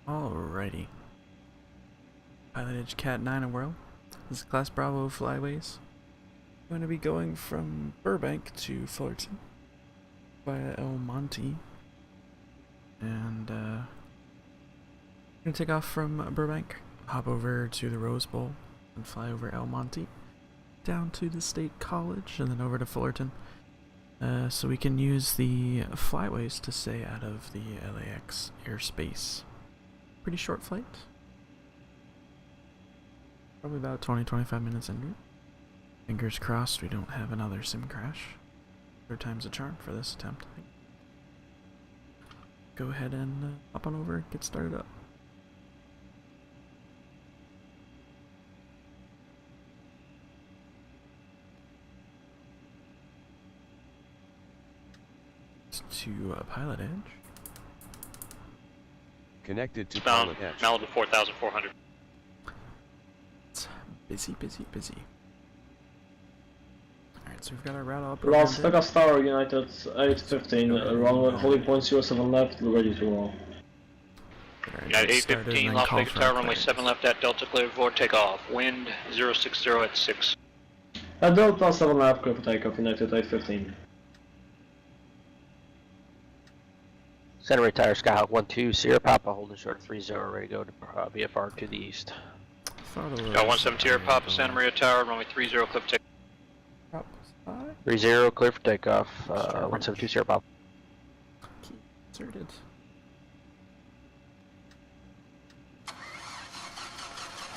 Alrighty. PilotEdge CAT-9 and World. This is Class Bravo Flyways. I'm going to be going from Burbank to Fullerton via El Monte. And I'm going to take off from Burbank, hop over to the Rose Bowl, and fly over El Monte, down to the State College, and then over to Fullerton. So we can use the Flyways to stay out of the LAX airspace. Pretty short flight. Probably about 20-25 minutes into it. Fingers crossed we don't have another sim crash. Third time's a charm for this attempt. Go ahead and hop on over, get started up. To PilotEdge. Connected to Bound PilotEdge. Malibu 4,400. It's busy. Alright, so we've got our route all Las programmed Vegas Tower, United 815, runway holding point 07 left, ready to roll. in. United Get started 815, and then Las call Vegas for Tower, our runway clearance. 7 left at Delta, clear for takeoff. Wind 060 at 6. At Delta 7 left, clear for takeoff, United 815. Center retire Skyhawk 1-2, Sierra Papa holding short 30, ready to go to VFR to the east. Got 17 Sierra Papa, Santa Maria Tower, runway 30, clear for takeoff. 30, clear for takeoff, 172 Sierra Papa. Key inserted.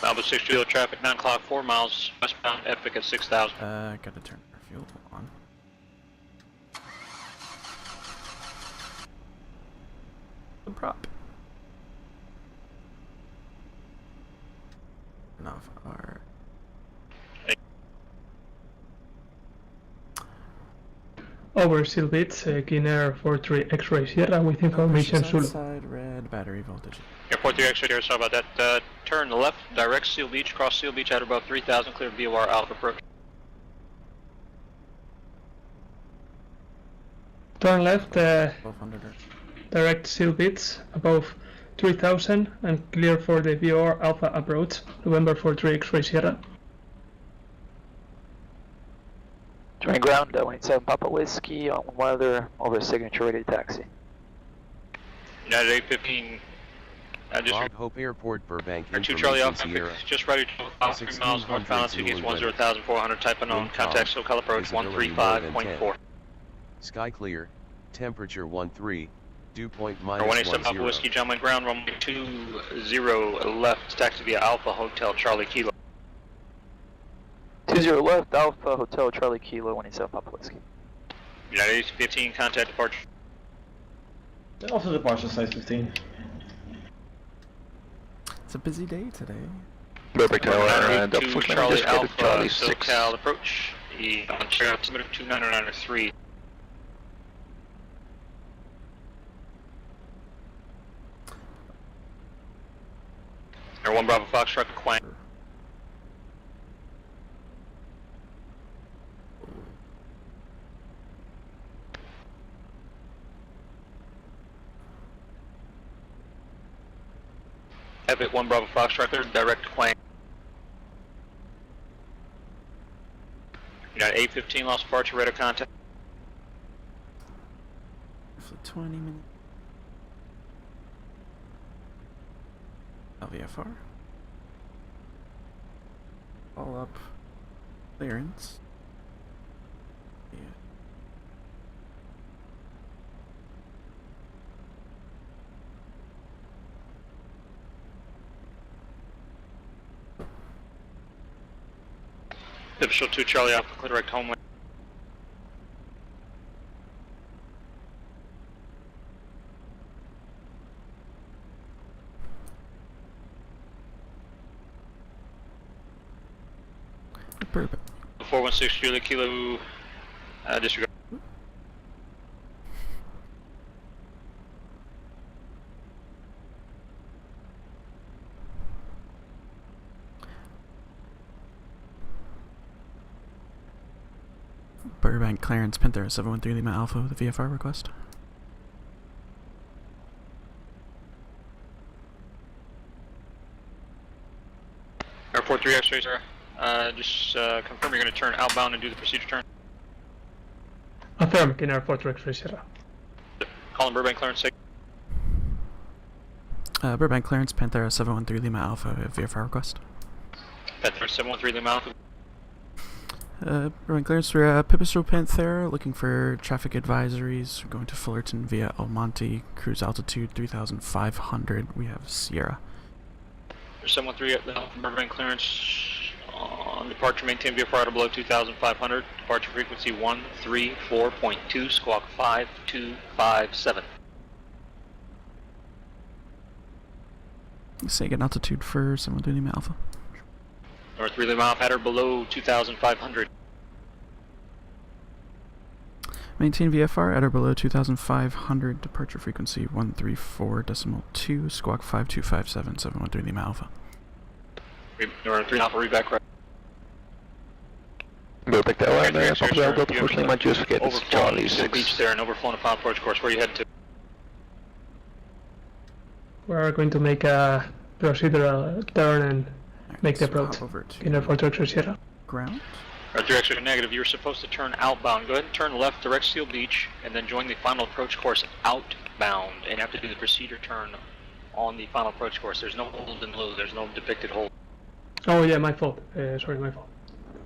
Malibu 60 traffic, 9 o'clock, 4 miles, westbound, Epic at 6,000. Gotta turn our fuel on. The prop. Turn off our... Over Silbits, Guinea 43 X-ray Sierra with information Zulu. Side red battery voltage. Airport 3 exit here, sorry about that. Turn left, direct Seal Beach, cross Seal Beach at about 3,000, clear VOR Alpha approach. Turn left, 1200. direct Silbits above 3000 and clear for the VOR Alpha approach, November 43 X-ray Sierra. Join ground, 187 Papa Whiskey on weather over signature ready taxi. United 815, just Bob Hope Airport, Burbank. or 2 Charlie Alpha, Sierra. just ready to about 3 miles northbound, against 10,400, type unknown, Wind contact calm. SoCal approach Visibility more than 135.4. Sky clear. Temperature 13. Dew point Or minus 187 Papa 10. Whiskey, gentlemen, ground runway 20 left, taxi via Alpha Hotel Charlie Kilo. 20 left, Alpha Hotel Charlie Kilo 187 Papa Whiskey. United 815, contact departure. Also departure size 15. It's a busy day today. Perfect, and to Charlie Alpha, SoCal approach. On chair altimeter 2993. Air 1 Bravo Foxtrot Quang. Epic 1 Bravo Foxtrot, direct Quang. United 815, lost departure, radar contact. For 20 minutes. LVFR. All up. Clearance. Yeah. Pipistrel 2 Charlie Alpha, clear direct homeland. Perfect. 416 Julia Kilo, disregard. Burbank clearance Panthera 713 Lima Alpha with a VFR request. 43 X-ray, sir. Just confirm you're going to turn outbound and do the procedure turn. Affirm, Kinder 43 X-ray Sierra. Calling Burbank clearance. Burbank clearance, Panthera 713 Lima Alpha, VFR request. Panthera 713 Lima Alpha. Burbank clearance, we're Pipistrel Panthera, looking for traffic advisories. We're going to Fullerton via El Monte, cruise altitude 3,500. We have Sierra. 713 Alpha Burbank clearance. On departure, maintain VFR below 2,500. Departure frequency 134.2, squawk 5257. Say get altitude for 713 Lima Alpha. North 3 Lima Alpha, header below 2,500. Maintain VFR at or below 2,500. Departure frequency 134.2, squawk 5257, 713 Lima Alpha. North 3 Alpha, read back right. Burbank Tower, Okay, and sir, Papa sir, Delta, you push Lima, just forget it's overflown Charlie the 6. beach there and overflown upon approach course. Where are you headed to? We're going to make a procedural turn and Alright, make the so we'll approach. hop over to Kinder 43 X-ray Sierra. ground. North X-ray negative. You're supposed to turn outbound. Go ahead and turn left, direct Seal Beach, and then join the final approach course outbound. And you have to do the procedure turn on the final approach course. There's no hold and low. There's no depicted hold. Oh yeah, my fault. Sorry, my fault.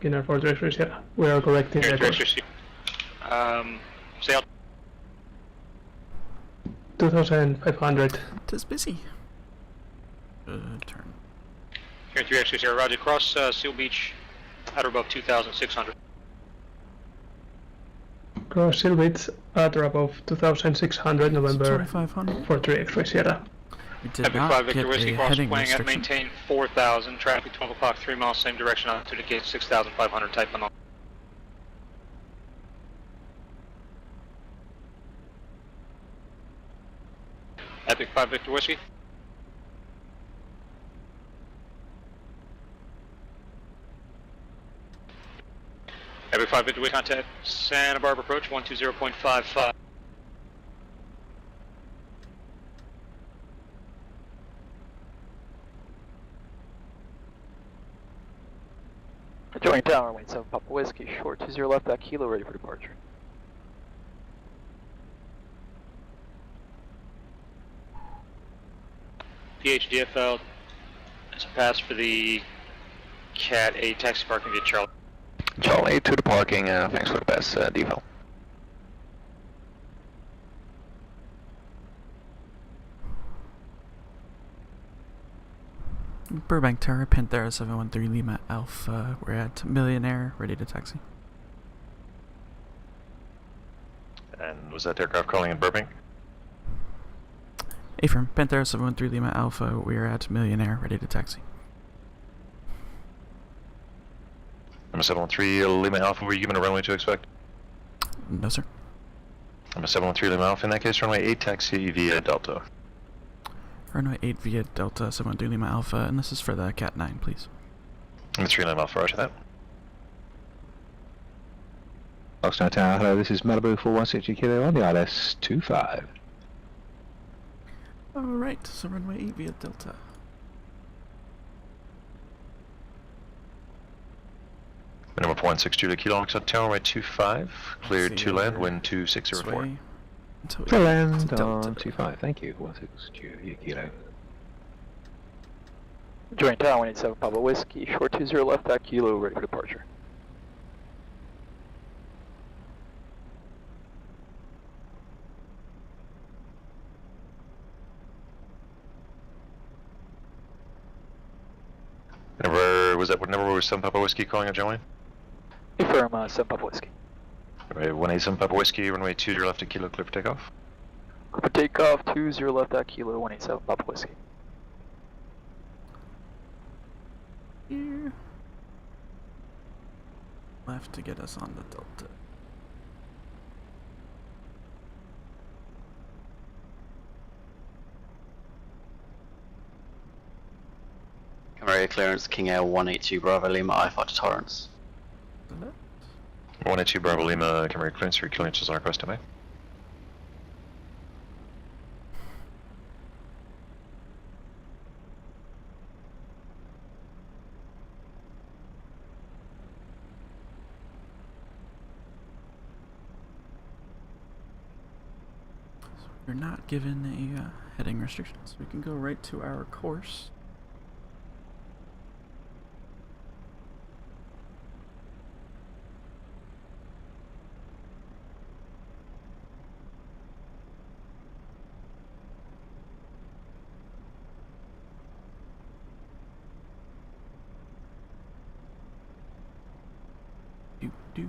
Kinder 43 X-ray Sierra. We are correcting the North course. X-ray. Stay out. 2,500. Tis busy. Turn. North X-ray Sierra. Roger. Cross Seal Beach at or above 2,600. Cross Silvits at or above 2,600, November 2,500. 43 X-ray Sierra. We did Epic not 5 get Victor a Whiskey cross heading playing at restriction. maintain 4,000. Traffic 12 o'clock, 3 miles, same direction, altitude gate 6,500. Type on. Epic 5 Victor Whiskey. Epic 5 Victor Whiskey, contact Santa Barbara approach 120.55. Join tower, wait 7 Papa Whiskey, short 20 left, that kilo, ready for departure. PHDFL, it's a pass for the CAT-9 taxi parking via Charlie. Charlie to the parking, thanks for the best deval. Burbank Tower, Panthera 713 Lima Alpha. We're at Millionaire, ready to taxi. And was that aircraft calling in Burbank? Affirm, Panthera 713 Lima Alpha. We are at Millionaire, ready to taxi. I'm a 713 Lima Alpha, were you given a runway to expect? No, sir. I'm a 713 Lima Alpha, in that case runway 8 taxi via Delta. Runway 8 via Delta 713 Lima Alpha, and this is for the CAT-9, please. I'm a 3 Lima Alpha, roger that. Foxtrot Tower, hello, this is Malibu 4160 Kilo on the ILS-25. Alright, so runway 8 via Delta. Number 162 Kilo Oxford Tower, runway 25, cleared to land, wind This 2604. way until we For get land to Delta. on 25, thank you. 162 Kilo. Join tower, 187 Papa Whiskey, short 20 left, that kilo, ready for departure. Number, was that what number was 7 Papa Whiskey calling at Joey? Affirm, 7 Papa Whiskey. Runway 187 Papa Whiskey, runway 20 left at Kilo, clear for takeoff. For takeoff, 20 left, that kilo, 187 Papa Whiskey. Here. Left to get us on the Delta. Area clearance, King Air 182 Bravo Lima, I-5 to Torrance. The left. 182 Bravo Lima, camera clearance, 3 kilometers on request, away. We're not given a heading restriction, so we can go right to our course. Do.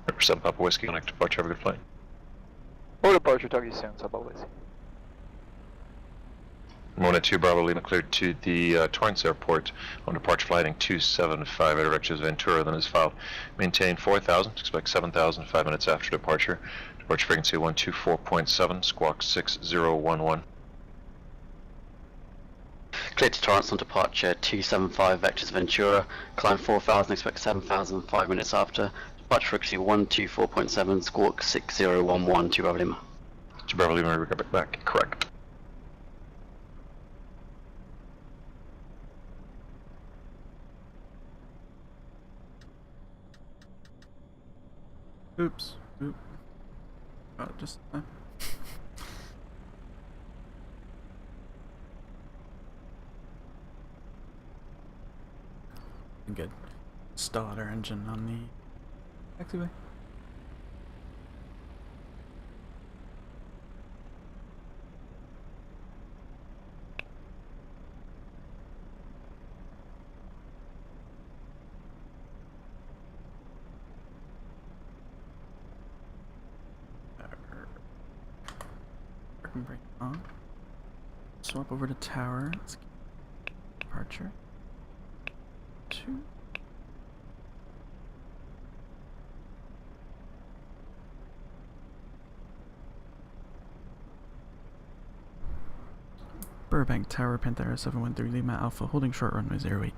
Represent Papa Whiskey, connect departure, have a good flight. Or departure, talk to you soon, Sub always. Mona 2 Bravo Lima cleared to the Torrance Airport on departure flighting 275 out of directions Ventura, then is filed. Maintain 4,000, expect 7,000 5 minutes after departure. Departure frequency 124.7, squawk 6011. Cleared to Torrance on departure 275 vectors Ventura. Climb 4,000, expect 7,000 5 minutes after. Departure frequency 124.7, squawk 6011 to Bravo Lima. To Bravo Lima, we got back, correct. Oops. Oop. Oh, just. Good. Stalled our engine on the taxiway. Brake on. Swap over to tower. Let's get departure. 2. Burbank Tower, Panthera 713 Lima Alpha, holding short runway 08.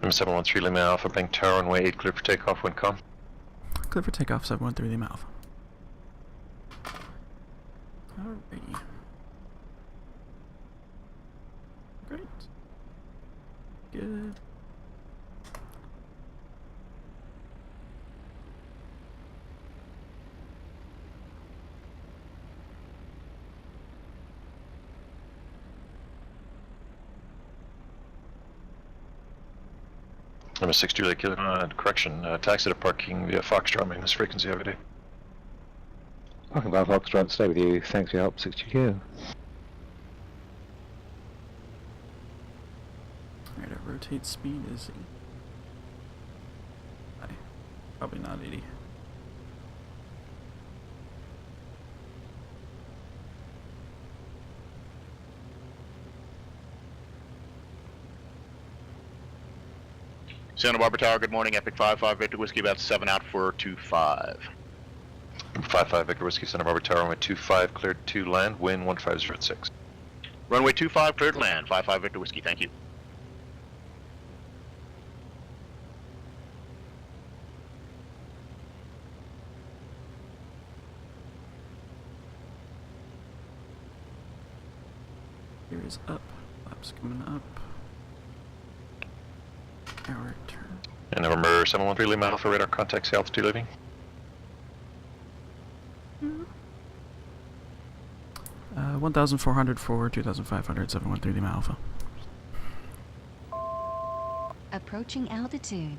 Lima 713 Lima Alpha, Bank Tower, runway 8, clear for takeoff, wind calm. Clear for takeoff 713 Lima Alpha. Alrighty. Great. Good. Lima 6 Juliet Kilo, correction, taxi to parking via Foxtrot, maintenance frequency every day. Parking by Foxtrot, stay with you. Thanks for your help, 6GQ. Alright, our rotate speed is 80. Probably not 80. Santa Barbara Tower, good morning. Epic 5-5, Victor Whiskey, about 7 out for 2-5. 5-5 Victor Whiskey, Santa Barbara Tower, runway 25, cleared to land, wind 1506. Runway 25, cleared to land. 5-5 Victor Whiskey, thank you. Here is up. Flaps coming up. Our turn. And November 713 Lima Alpha, radar contact, sea altitude leaving. 1,400 for 2,500, 713 Lima Alpha. Approaching altitude.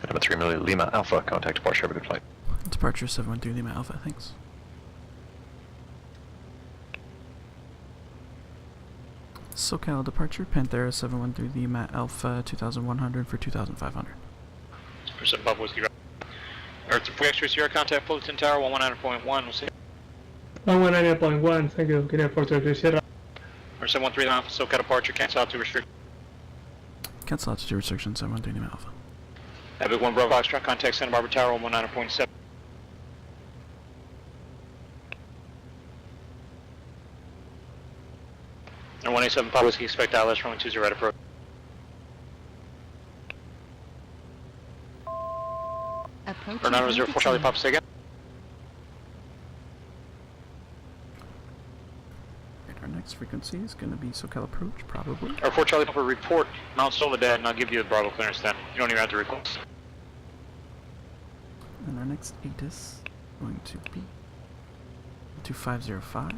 Number 3 Lima Alpha, contact departure, have a good flight. Departure 713 Lima Alpha, thanks. SoCal departure, Panthera 713 Lima Alpha 2100 for 2500. Percent above whiskey. Earth 3 X-ray Sierra, contact Fullerton Tower 119.1. We'll see. 119.1, thank you, Kiner 433 Sierra. Percent 13 Alpha, SoCal departure, cancel out to restrict. Cancel altitude restriction 713 Lima Alpha. Epic 1 Bravo Foxtrot, contact Santa Barbara Tower 119.7. And 187 Pop Whiskey, expect ILS runway 20 right approach. Approaching Or 904 Charlie Pop, say again. Right, our next frequency is going to be SoCal approach, probably. Or 4 Charlie Papa, report Mount Soledad, and I'll give you the Bravo clearance then. You don't even have to request. And our next ATIS is going to be 2505.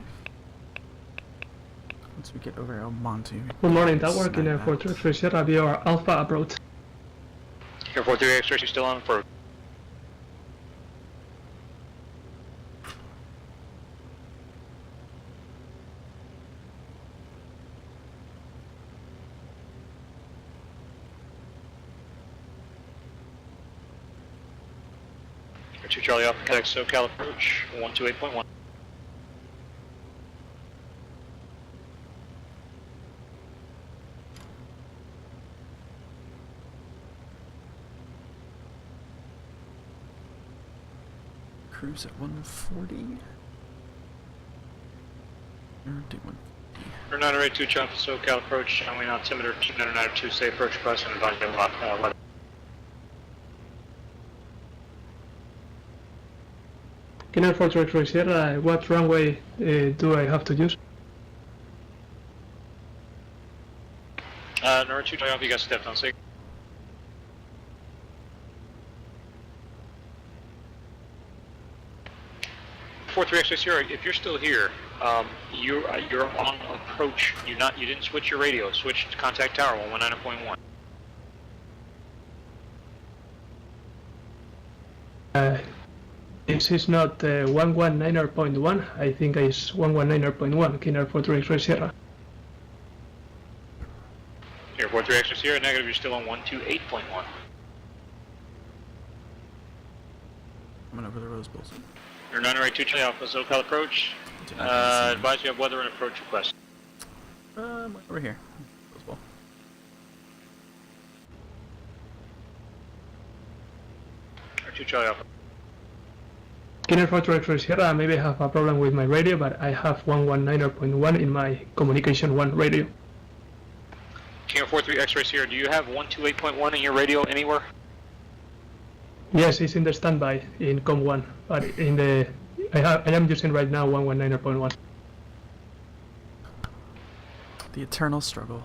Once we get over El Monte. Good morning, Tower, Kiner 433 Sierra, BR Alpha approach. Here 43 X-ray, you still on approach. Here 2 Charlie Alpha, contact SoCal approach 128.1. Cruise at 140. Or do 150. Or 982 Charlie Alpha, SoCal approach, showing altimeter 2992, say approach request and advise you weather. Kiner 433 Sierra, what runway do I have to use? Number 2 Charlie Alpha, you got stepped on, say. Three X-ray Sierra, if you're still here, you're on approach. You didn't switch your radio. Switch to contact tower 119.1. This is not 119.1, I think it's 119.1, Kiner 433 X-ray Sierra. Here 43 X-ray Sierra, negative. You're still on 128.1. Coming over the Rose Bowls. You're 982 Charlie Alpha, SoCal approach. Advise you have weather and approach request. Over here. Rose Bowl. Or 2 Charlie Alpha. Kiner 433 Sierra, maybe I have a problem with my radio, but I have 119.1 in my communication 1 radio. King 43 X-ray Sierra, do you have 128.1 in your radio anywhere? Yes, it's in the standby in COM1, but in the I am using right now 119.1. The eternal struggle.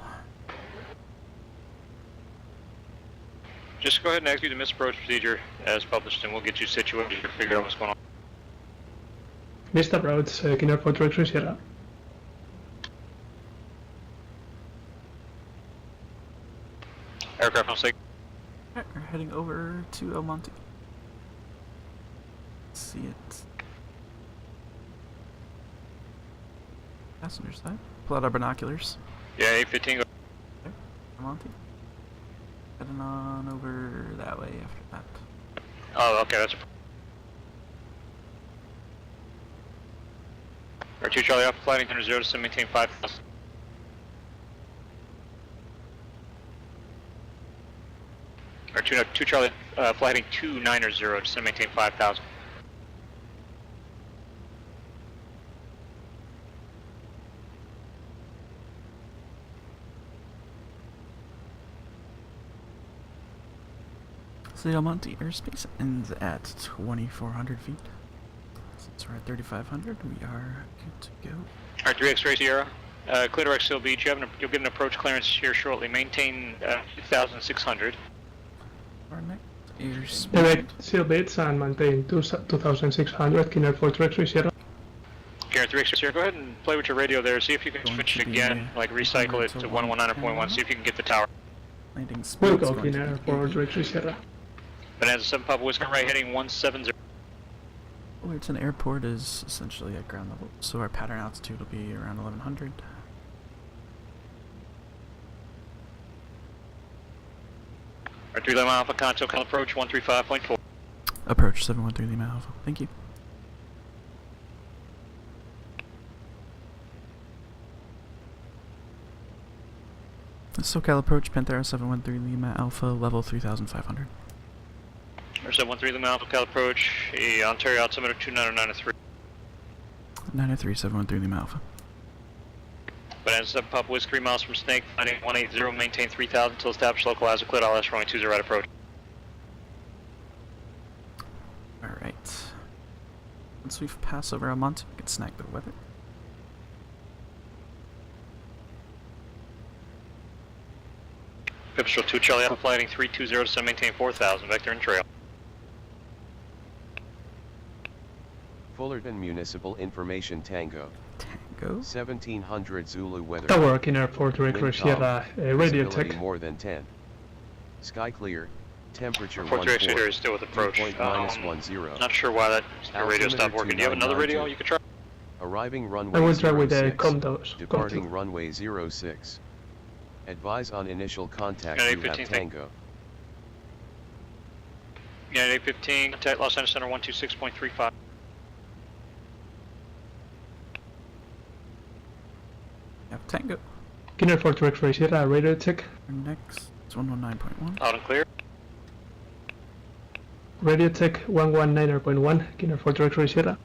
Just go ahead and execute the misapproach procedure as published, and we'll get you situated to figure out what's going on. Missed approach, Kiner 433 Sierra. Aircraft on state. Alright, we're heading over to El Monte. See it. Passenger side. Pull out our binoculars. Yeah, 815. Go. Okay. El Monte. Heading on over that way after that. Oh, okay, that's. R2 Charlie Alpha, flight 800 to maintain 5,000. R2 Charlie, flighting 290 to maintain 5,000. So the El Monte airspace ends at 2,400 feet. Since we're at 3,500, we are good to go. Alright, 3 X-ray Sierra. Clear direct Seal Beach. You'll get an approach clearance here shortly. Maintain 2,600. Our next airspace. Direct Seal Beach and maintain 2,600, Kiner 433 Sierra. Karen 3 X-ray Sierra, go ahead and play with your radio there. See if you can switch it again, like recycle it to 119.1. See if you can get the tower. Landing speed. We'll go Kiner 433 Sierra. Bonanza 7 Papa Whiskey right heading 170. Fullerton Airport is essentially at ground level, so our pattern altitude will be around 1,100. Our 3 Lima Alpha, Continental approach 135.4. Approach 713 Lima Alpha. Thank you. SoCal approach Panthera 713 Lima Alpha, level 3500. Our 713 Lima Alpha, Cal approach, Ontario altimeter 2993. 903 713 Lima Alpha. Banana 7 Papa Whiskey 3 miles from Snake, flight 180, maintain 3000 until established localizer cleared, LS runway 20 right approach. Alright. Once we've passed over Almonte, we can snag the weather. Pipistrel 2 Charlie Alpha, flighting 320 to maintain 4000, vector and trail. Fullerton Municipal Information Tango. Tango? 1700 Zulu weather. Tower, Airport Director Sierra, radio Visibility check. more than 10. Sky clear. Temperature 4 14. here is still with approach. -10. Not sure why that radio stopped working. Do you have another radio you could try? Arriving runway I will try with the 06. condos. Departing runway 06. Advise on initial contact. Yeah, You have 815, Tango. Unit 815, contact Los Angeles Center 126.35. Yep, Tango. Airport Director Sierra, radio check. Our next is 119.1. Loud and clear. Radio check 119.1, Airport Director Sierra.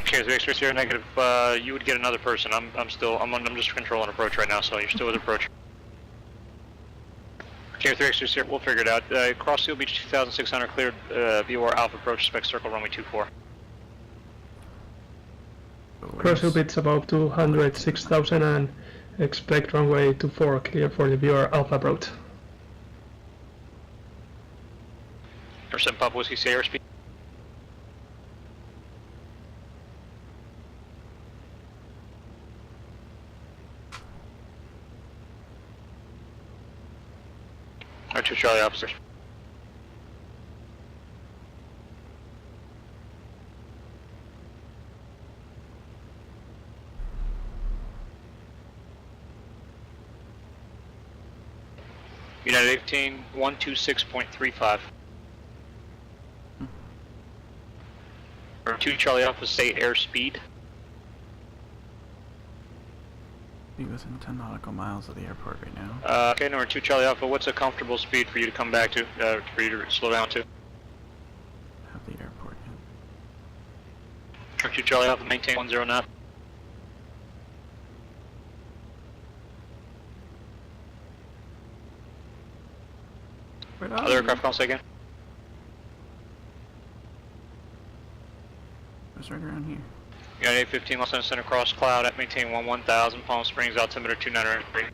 Okay, so X-ray here negative. You would get another person. I'm just controlling approach right now, so you're still with approach. Okay, 3 X-ray here. We'll figure it out. Cross Seal Beach 2600 cleared. VOR Alpha approach. Spec circle runway 24. Cross Hill Beach above 206,000 and expect runway 24 clear for the viewer Alpha approach. Or 7 Papa Whiskey, say airspeed. Our 2 Charlie officers. United 18, 126.35. Or 2 Charlie Alpha, say airspeed. Be within 10 nautical miles of the airport right now. Okay, number 2 Charlie Alpha, what's a comfortable speed for you to come back to, for you to slow down to? Have the airport yet. Number 2 Charlie Alpha, maintain 10 knot. Other aircraft call, say again. It's right around here. United 815, Los Angeles Center, cross cloud at maintain 1000, Palm Springs, altimeter 2993.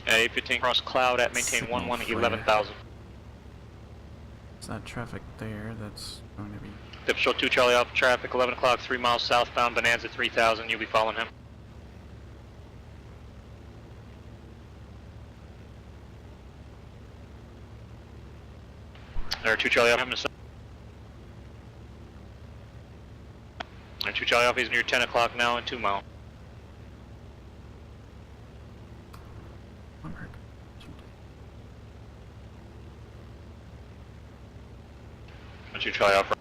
At 815, cross cloud at maintain 11,000. Is that traffic there that's going to be... Pipistrel 2 Charlie Alpha, traffic 11 o'clock, 3 miles southbound, Bonanza 3000, you'll be following him. There are 2 Charlie Alpha, There are 2 Charlie Alpha, he's near 10 o'clock now and 2 mile. There are 2 Charlie Alpha.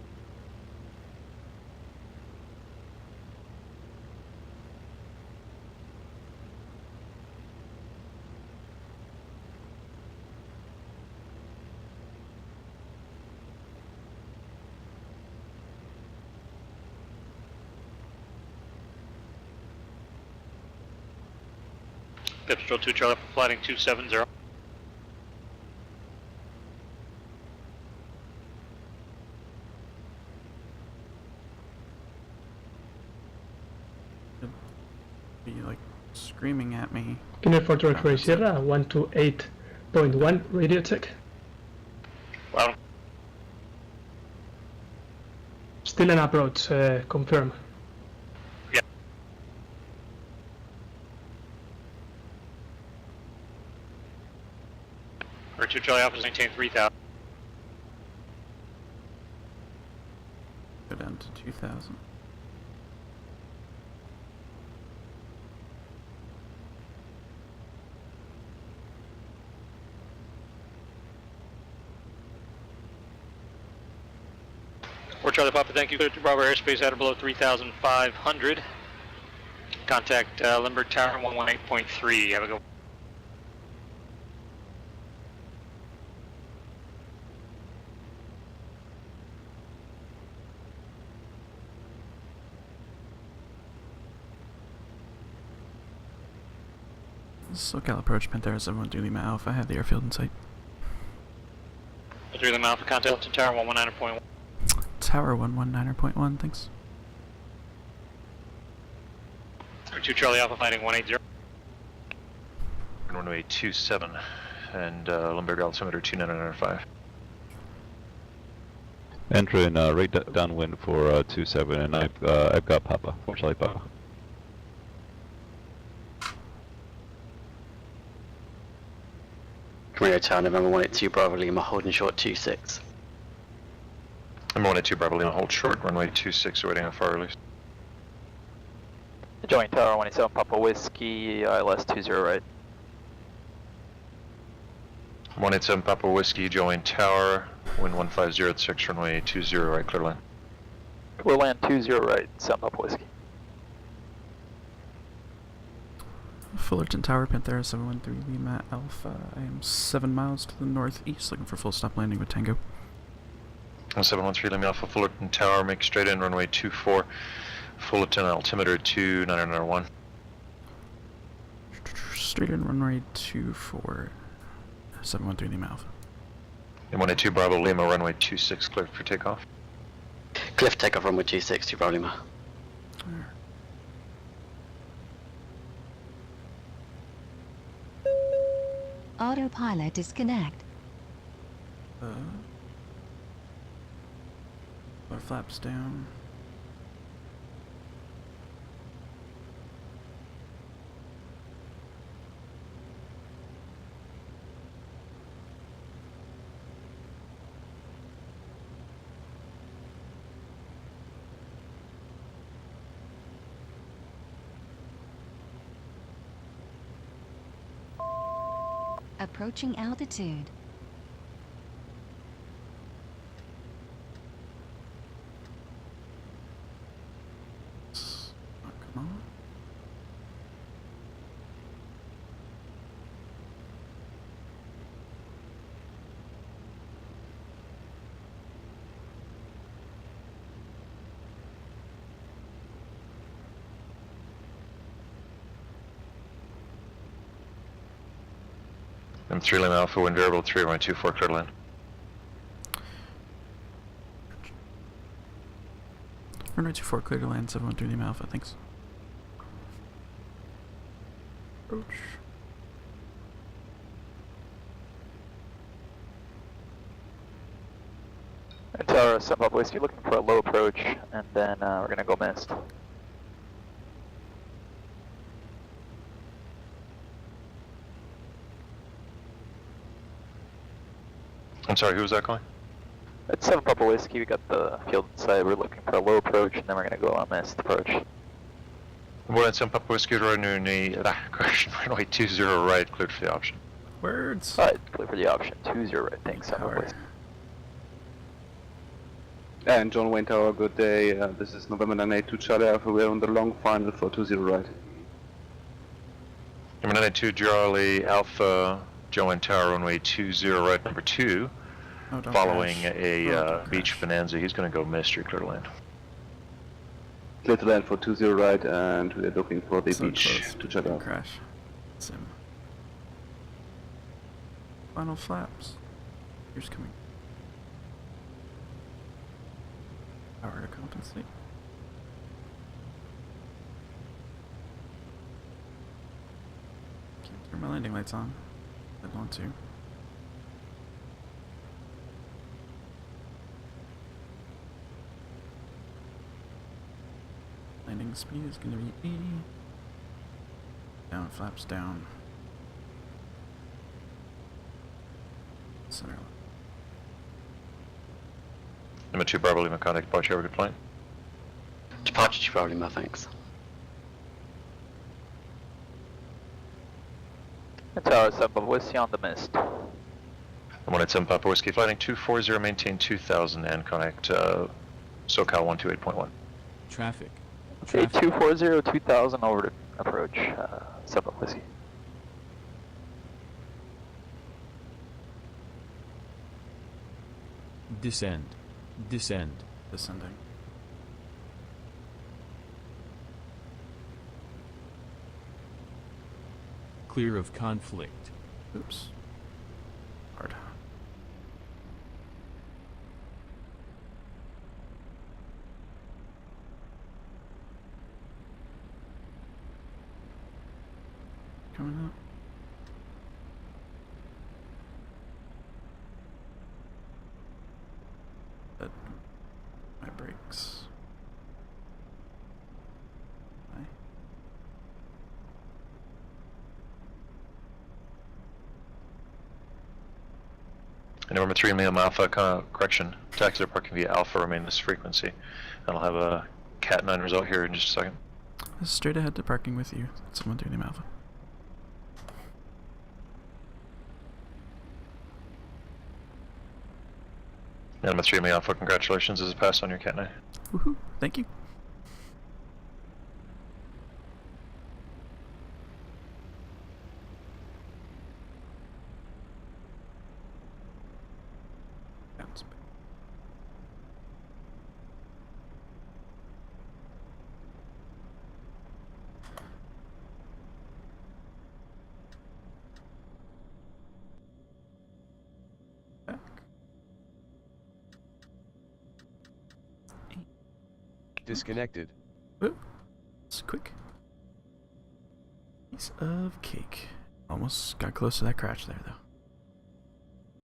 Pipistrel 2 Charlie, flighting 270. Be like screaming at me. Airport Director Sierra, 128.1, radio check. Wow. Still an approach, confirm. Yeah. Or 2 Charlie Alpha, maintain 3000. Go down to 2000. Charlie Papa, thank you. Clear to Bravo airspace at or below 3,500. Contact Limburg Tower 118.3. Have a go. SoCal approach, Panthera 712 Lima Alpha. I have the airfield in sight. 3 Lima Alpha, contact to Tower 119.1. Tower 119.1, thanks. 2 Charlie Alpha, flighting 180. Runway 27 and Limburg altimeter 2995. Entering right downwind for 27, and I've got Papa, Charlie Papa. Rio Tower, November 182 Bravo Lima, holding short 26. Number 182 Bravo Lima, hold short, runway 26, awaiting a fire release. Joint Tower 187 Papa Whiskey, ILS 20 right. 187 Papa Whiskey, join tower, wind 150 at 6, runway 20 right, clear line. We'll land 20 right, 7 Papa Whiskey. Fullerton Tower, Panthera 713 Lima Alpha. I am 7 miles to the northeast, looking for full stop landing with Tango. 713 Lima Alpha, Fullerton Tower, make straight in, runway 24, Fullerton altimeter 2991. Straight in, runway 24, 713 Lima Alpha. And 182 Bravo Lima, runway 26, clear for takeoff. Cliff takeoff runway 26 to Bravo Lima. Autopilot disconnect. Our flaps down. Approaching altitude. Oh, come on. M3 Lima Alpha, wind variable 3, runway 24, clear to land. Runway 24, clear to land, 713 Lima Alpha, thanks. Approach. And Tower 7 Papa Whiskey, looking for a low approach, and then we're gonna go mist. I'm sorry, who was that calling? At 7 Papa Whiskey, we got the field inside. We're looking for a low approach, and then we're gonna go on mist approach. 187 Papa Whiskey, runway 20 right, cleared for the option. Words. Alright, clear for the option. 20 right, thanks, 7 Papa Whiskey. And John Wayne Tower, good day. This is November 982 Charlie Alpha. We're on the long final for 20 right. Number 982 Charlie Alpha, Joanne Tower, runway 20 right, number 2. Oh, don't Following crash. a Don't beach crash. bonanza, he's going to go mist, you're clear to land. Clear to land for 20 right, and we are looking for the So beach close, to check don't out. crash. Sim. Final flaps. Here's coming. Power to compensate. Can't turn my landing lights on. I want to. Landing speed is going to be 80. Down, flaps down. Center left. Number 2 Bravo Lima, contact departure, have a good flight. Departure to Bravo Lima, thanks. And Tower 7 Papa Whiskey on the mist. 187 Papa Whiskey, flighting 240, maintain 2000 and connect SoCal 128.1. Traffic. Okay, 240, 2000 over to approach 7 Whiskey. Descend. Descend. Descending. Clear of conflict. Oops. Hard. Coming up. But my brakes. Hi. And November 3 Lima Alpha, correction, taxi are parking via Alpha, remain this frequency. And I'll have a CAT-9 result here in just a second. Straight ahead to parking with you. Someone doing Alpha. November 3 Lima Alpha, congratulations, this is a pass on your CAT-9. Woohoo! Thank you. Disconnected. Ooh, it's quick. Piece of cake. Almost got close to that crash there, though.